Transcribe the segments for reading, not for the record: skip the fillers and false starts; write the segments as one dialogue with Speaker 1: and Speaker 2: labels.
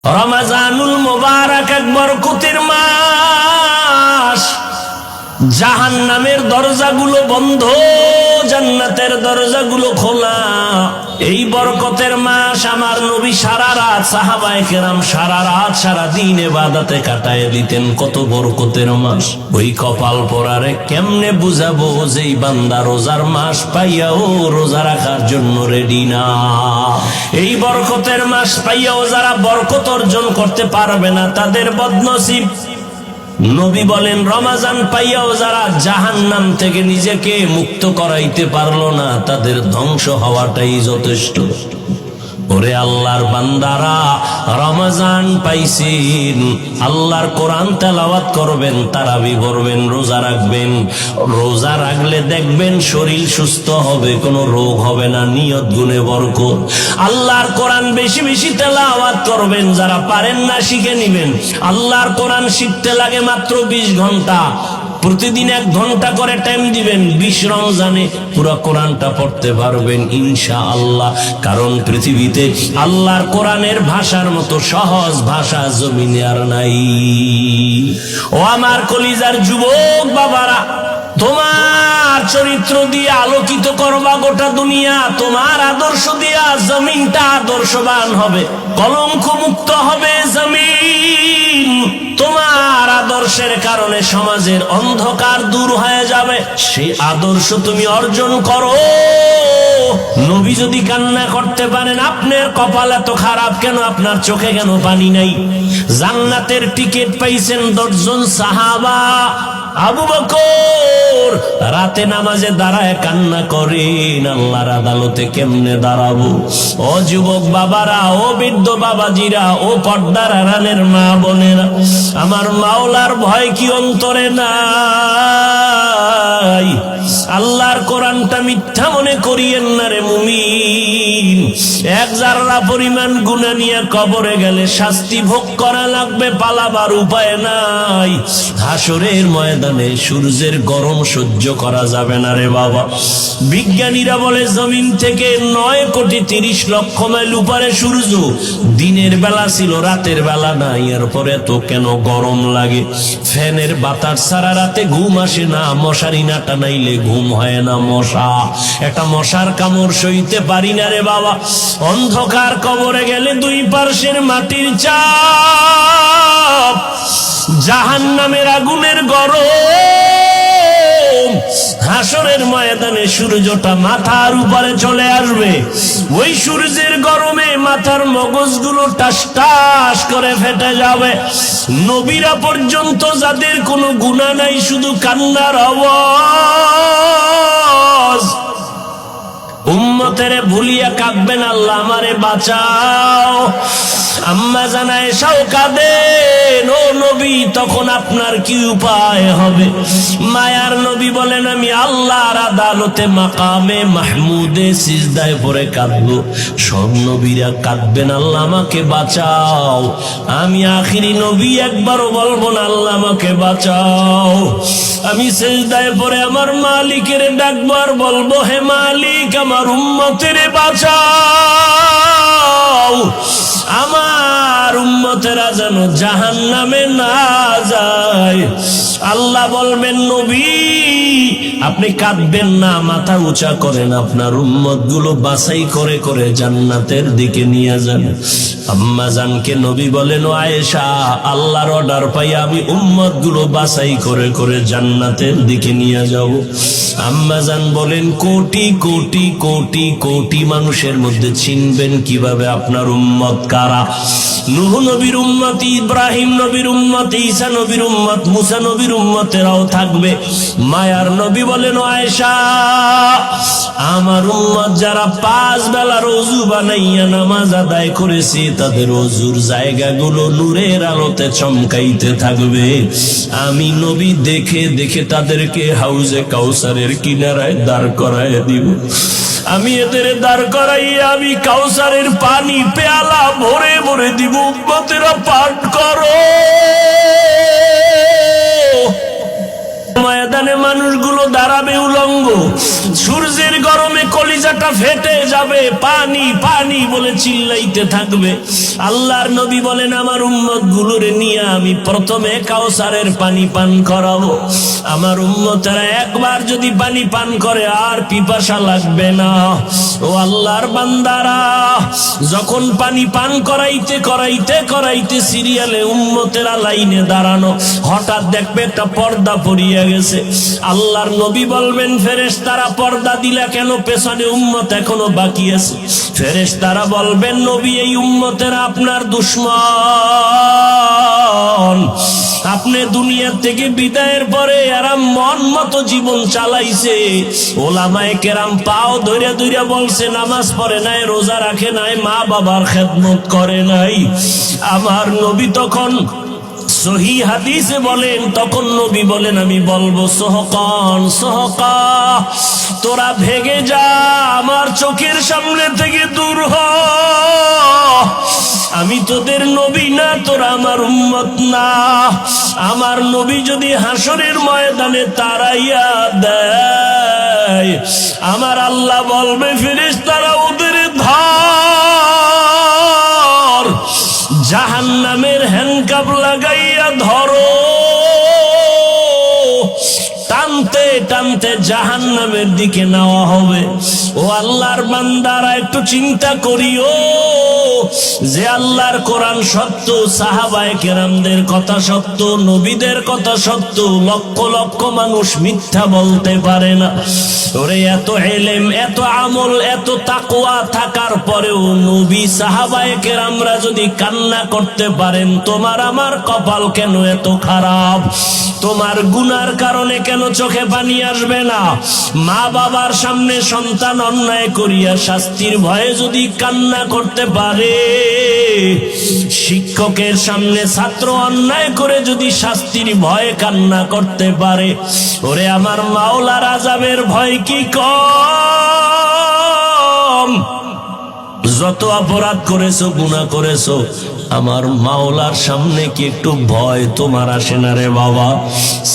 Speaker 1: রমজানুল মুবারক এক বরকতের মাস। জাহান্নামের দরজাগুলো বন্ধ, জান্নাতের দরজাগুলো খোলা। এই বরকতের মাস আমার নবী সারা রাত, সাহাবায়ে কেরাম সারা রাত সারা দিন ইবাদতে কাটায় দিতেন। কত বরকতের মাস। ওই কপাল পরারে কেমনে বুঝাবো যে এই বান্দা রোজার মাস পাইয়াও রোজা রাখার জন্য রেডি না। এই বরকতের মাস পাইয়াও যারা বরকত অর্জন করতে পারবে না তাদের বদনসিব। নবী বলেন রমজান পাইয়াও যারা জাহান্নাম থেকে নিজেকে মুক্ত করাইতে পারলো না তাদের ধ্বংস হওয়াটাই যথেষ্ট। ওরে আল্লাহর বান্দারা, রমজান পাইছেন, আল্লাহর কোরআন তেলাওয়াত করবেন, তারাবি পড়বেন, রোজা রাখবেন। রোজা রাখলে দেখবেন শরীর সুস্থ হবে, কোনো রোগ হবে না, নিয়ত গুণে বরকত। আল্লাহর কোরআন বেশি বেশি তেলাওয়াত করবেন, যারা পারেন না শিখে নিবেন। আল্লাহর কোরআন শিখতে লাগে মাত্র 20 ঘন্টা। প্রতিদিন 1 ঘন্টা করে টাইম দিবেন, 20 রমজানে পুরো কোরআনটা পড়তে পারবেন ইনশাআল্লাহ। কারণ পৃথিবীতে আল্লাহর কোরআনের ভাষার মতো সহজ ভাষা জমিনে আর নাই। ও আমার কলিজার যুবক বাবারা, তোমার চরিত্র দিয়ে আলোকিত করবা গোটা দুনিয়া। তোমার আদর্শ দিয়া জমিনটা আদর্শবান হবে, কলঙ্ক মুক্ত হবে জমিন। তোমার আদর্শের কারণে সমাজের অন্ধকার দূর হয়ে যাবে। সেই আদর্শ তুমি অর্জন করো। নবী যদি কান্না করতে পারেন, আপনার কপাল এত খারাপ কেন? আপনার চোখে কেন পানি নাই? জান্নাতের টিকিট পাইছেন 10 জন সাহাবা। আবু বকর রাতে নামাজে দাঁড়ায় কান্না করেন, আল্লাহর আদালতে কেমনে দাঁড়াবো? ও যুবক বাবারা, ও বৃদ্ধ বাবাজিরা, ও পর্দার আড়ালের মা বোনেরা, আমার মাওলার ভয় কি অন্তরে নাই? আল্লাহর কোরআনটা মিথ্যা মনে করিয়েন না রে মুমিন। 1 জাররা পরিমাণ গুনাহ নিয়ে কবরে গেলে শাস্তি ভোগ করা লাগবে, পালাবার উপায় নাই। হাসরের ময়দানে সূর্যের গরম সহ্য করা যাবে না রে বাবা। বিজ্ঞানীরা বলে জমিন থেকে 9 কোটি 30 লক্ষ মাইল উপরে সূর্য। দিনের বেলা ছিল, রাতের বেলা নাই। এরপরে তো কেন গরম লাগে? ফ্যানের বাতাস সারা রাতে ঘুম আসে না, মশারি না টানাইলে ঘুম হয় না। একটা মশার কামড় সইতে পারি না রে বাবা। অন্ধকার কবরে গেলে 2 পার্শ্বের মাটির চাপ, জাহান্নামের আগুনের গরম। হাসরের ময়দানে সূর্যটা মাথার উপরে চলে আসবে। ওই সূর্যের গরমে মাথার মগজগুলো টাস টাস করে ফেটে যাবে। নবীরা পর্যন্ত, যাদের কোনো গুনাহ নাই, শুধু কান্নার আওয়াজ। উম্মতেরে ভুলিয়া কাঁদবেন, আল্লাহ আমারে বাঁচাও। আম্মা জান আয়েশাও কাঁদেন, ও নবী তখন আপনার কি উপায় হবে? মায়ার নবী বলেন, আমি আল্লাহর আদালতে মাকামে মাহমুদে সিজদায় পড়ে কাঁদবো। সব নবীরা কাঁদবেন, আল্লাহ আমাকে বাঁচাও। আমি আখিরি নবী, একবারও বলবো না আল্লাহ আমাকে বাঁচাও। আমি সিজদায় পড়ে আমার মালিকের ডাকবো আর বলবো, হে মালিক আমার উম্মতের বাঁচাও। আমার উম্মতেরা যেন জাহান্নামে না যায়। আল্লাহ বলবেন, নবী আপনি কাঁদবেন না, মাথা উঁচা করেন, আপনার উম্মত গুলো বাছাই করে করে জান্নাতের দিকে নিয়ে যান। আম্মা জানকে নবী বলেন, ও আয়েশা, আল্লাহর অর্ডার পাই আমি উম্মত গুলো বাছাই করে করে জান্নাতের দিকে নিয়ে যাব। আম্মা জান বলেন, কোটি কোটি কোটি কোটি মানুষের মধ্যে চিনবেন কিভাবে আপনার উম্মত কারা? নূহ নবীর উম্মত, ইব্রাহিম নবীর উম্মত, ঈসা নবীর উম্মত, মুসা নবীর উম্মতেরাও থাকবে। মায়ার নবী বলেন, ও আয়েশা, আমার উম্মত যারা 5 বেলার ওযু বানাইয়া নামাজ আদায় করেছে, তাদের ওযুর জায়গাগুলো নূরের আলোতে চমকাইতে থাকবে। আমি নবী দেখে দেখে তাদেরকে হাউজে কাউসারের কিনারায় দাঁড় করায় দিব। আমি এদের দাঁড় করাইয়া আমি কাউসারের পানি পেয়ালা ভরে ভরে দিব। উম্মতেরা পাঠ করো। ময়দানে মানুষগুলো দাঁড়াবে উলঙ্গ, সূর্যের গরমে কলিজাটা ফেটে যাবে, পানি পানি বলে চিল্লাইতে থাকবে। আল্লাহর নবী বলেন, আমার উম্মত গুলোরে নিয়ে আমি প্রথমে কাউসারের পানি পান করাবো। আমার উম্মতেরা একবার যদি পানি পান করে আর পিপাসা লাগবে না। ও আল্লাহর বান্দারা, যখন পানি পান করাইতে করাইতে করাইতে সিরিয়ালে উম্মতেরা লাইনে দাঁড়ানো, হঠাৎ দেখবে একটা পর্দা পড়িয়া গেছে। আল্লাহর নবী বলবেন, ফেরেশতারা পর্দা দিলা কেন? পেছনে উম্মত এখনো বাকি আছে। ফেরেশতারা বলবেন, নবী, এই উম্মতেরা আপনার দুশমন। আপনি দুনিয়া থেকে বিদায়ের পরে এরা মন মতো জীবন চালাইছে। ওলামায়ে কেরাম পাও ধইরা ধইরা বলছে, নামাজ পড়ে নাই, রোজা রাখে নাই, মা বাবার খেদমত করে নাই। আমার নবী তখন সহি হাদিসে বলেন, তখন নবী বলেন, আমি বলবো, সোহকান সোহকা, তোরা ভেগে যা, আমার চোখের সামনে থেকে দূর হ। আমি তোদের নবী না, তোরা আমার উম্মত না। আমার নবী যদি হাসরের ময়দানে তাড়াইয়া দেয়, আমার আল্লাহ বলবে, ফেরেশতারা ওদের ধর, জাহান্নামের হ্যান্ডকাপ লাগাইয়া ধরো। টানতে টানতে জাহান্নামের দিকে নেওয়া হবে। ও আল্লাহর বান্দারা, একটু চিন্তা করিও যে আল্লাহর কোরআন সত্য, সাহাবায়ে কেরামদের কথা সত্য, নবীদের কথা সত্য, লক্ষ লক্ষ মানুষ মিথ্যা বলতে পারে না। ওরে এত ইলম, এত আমল, এত তাকওয়া থাকার পরেও নবী সাহাবায়ে কেরামরা যদি কান্না করতে পারেন, তোমার আমার কপাল কেন এত খারাপ? তোমার গুনার কারণে কেন চোখে পানি আসবে না? মা বাবার সামনে সন্তান অন্যায় করিয়া শাস্তির ভয়ে যদি কান্না করতে পারে, শিক্ষকের সামনে ছাত্র অন্যায় করে যদি শাস্তির ভয়ে কান্না করতে পারে, ওরে আমার মাওলার আযাবের ভয় কি কম? যত অপরাধ করেছো, গুনাহ করেছো, আমার মাওলার সামনে কি একটু ভয় তোমার আসে না রে বাবা?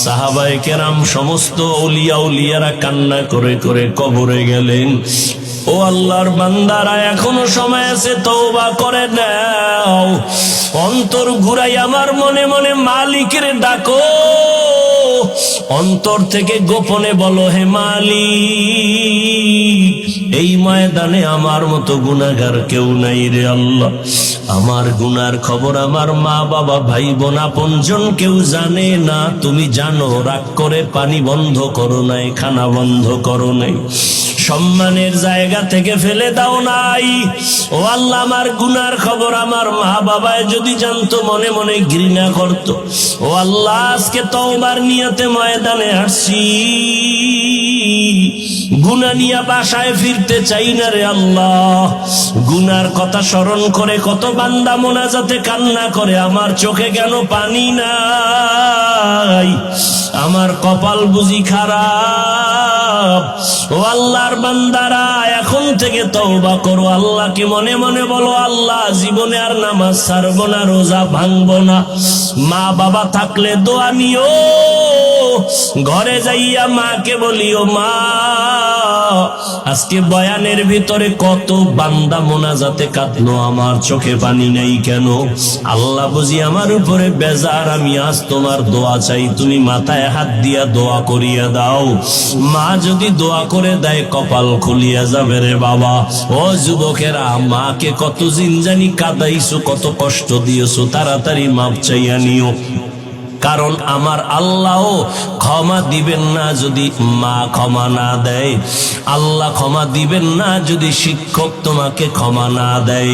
Speaker 1: সাহাবায়ে কেরাম সমস্ত আউলিয়া উলিয়ারা কান্না করে করে কবরে গেলেন। ও আল্লাহর বান্দারা, এখনো সময় আছে, তওবা করে নাও। অন্তর ঘুরাই আমার মনে মনে মালিকের ডাকো, অন্তর থেকে গোপনে বলো, হে মালিক, এই ময়দানে আমার মতো গুনাহগার কেউ নাই রে আল্লাহ। আমার গুনার খবর আমার মা বাবা ভাই বোন আপনজন কেউ জানে না। তুমি জানো, রাগ করে পানি বন্ধ করো নাই, খানা বন্ধ করো নাই, সম্মানের জায়গা থেকে ফেলে দাও নাই। ও আল্লাহ, আমার গুনার খবর আমার মা বাবায় যদি জানতো, মনে মনে ঘৃণা করত। ও আল্লাহ, আজকে তওবার নিয়তে ময়দানে আসছি, গুনাহ নিয়ে বাসায় ফিরতে চাই না রে আল্লাহ। গুনার কথা স্মরণ করে কত বান্দা মোনাজাতে কান্না করে, আমার চোখে কেন পানি নাই? আমার কপাল বুঝি খারাপ? ও আল্লাহর বান্দারা, এখন থেকে তওবা করো, আল্লাহকে মনে মনে বলো, আল্লাহ, জীবনে আর নামাজ ছাড়বো না, রোজা ভাঙবো না। মা বাবা থাকলে দোয়া নিও, ঘরে যাইয়া মাকে বলিও, মা, আজকে বয়ানের ভিতরে কত বান্দা মোনাজাতে কাঁদলো, আমার চোখে পানি নাই কেন? আল্লাহ বুঝি আমার উপরে বেজার, আমি আজ তোমার দোয়া চাই, তুমি মাথায় হাত দিয়া দোয়া করিয়া দাও। মা যদি দোয়া করে দেয়, কপাল খুলিয়া যাবে রে বাবা। ও যুবকেরা, মাকে কত জিনজানি কাঁদাইছো, কত কষ্ট দিয়েছো, তাড়াতাড়ি মাপ চাইয়া নিও। কারণ আমার আল্লাহও ক্ষমা দিবেন না যদি মা ক্ষমা না দেয়। আল্লাহ ক্ষমা দিবেন না যদি শিক্ষক তোমাকে ক্ষমা না দেয়।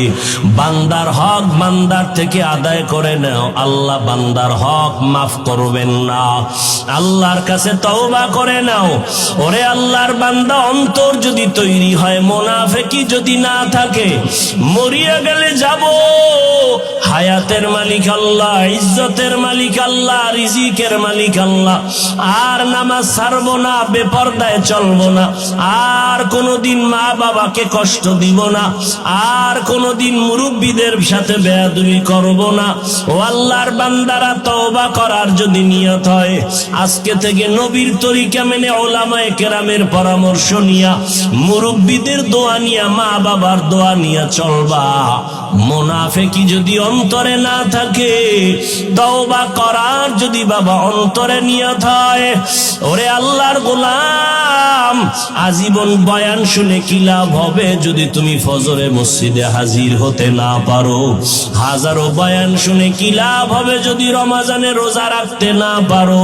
Speaker 1: বান্দার হক বান্দার থেকে আদায় করে নাও, আল্লাহ বান্দার হক মাফ করবেন না। আল্লাহর কাছে তওবা করে নাও। ওরে আল্লাহর বান্দা, অন্তর যদি তৈরি হয়, মুনাফিকি যদি না থাকে, মরিয়া গেলে যাব, হায়াতের মালিক আল্লাহ, ইজ্জতের মালিক আল্লাহ, আল্লাহ, রিজিকের মালিক আল্লাহ। আর নামাজ ছাড়বো না, বেপরদায় চলবো না, আর কোনোদিন মা বাবাকে কষ্ট দিব না, আর কোনোদিন মুরব্বীদের সাথে বেয়াদবি করব না। ও আল্লাহর বান্দারা, তওবা করার যদি নিয়ত হয়, আজকে থেকে নবীর তরিকা মেনে, ওলামায়ে কেরামের পরামর্শ নিয়া, মুরব্বীদের দোয়া নিয়া, মা বাবার দোয়া নিয়া চলবা। মুনাফিকি যদি অন্তরে না থাকে, তওবা করার যদি বাবা অন্তরে নিয়ত হয়, ওরে আল্লাহর গোলাম, আজীবন বয়ান শুনে কি লাভ হবে যদি তুমি ফজরে মসজিদে হাজির হতে না পারো? হাজারো বয়ান শুনে কি লাভ হবে যদি রমজানে রোজা রাখতে না পারো?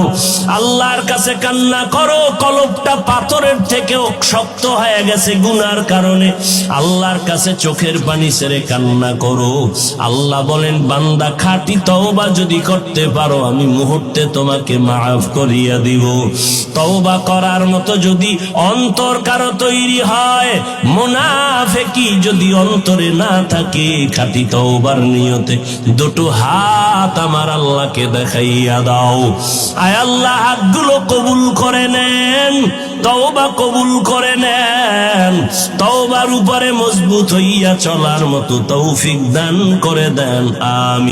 Speaker 1: আল্লাহর কাছে কান্না করো, কলবটা পাথরের থেকেও শক্ত হয়ে গেছে গুনার কারণে। আল্লাহর কাছে চোখের পানি ছেড়ে কান্না করো। আল্লাহ বলেন, বান্দা খাঁটি তওবা যদি করতে পারো, আমি মুহূর্তে তোমাকে মাফ করিয়া দিব। তওবা করার মতো যদি অন্তর কারো তৈরি হয়, মুনাফিকি যদি অন্তরে না থাকে, খাঁটি তওবার নিয়তে দুটো হাত আমার আল্লাহকে দেখাইয়া দাও। আয় আল্লাহ, হাতগুলো কবুল করে নেন, তওবা কবুল করে নেন, তওবার উপরে মজবুত হইয়া চলার মতো তৌফিক দান করে দেন। আমিন।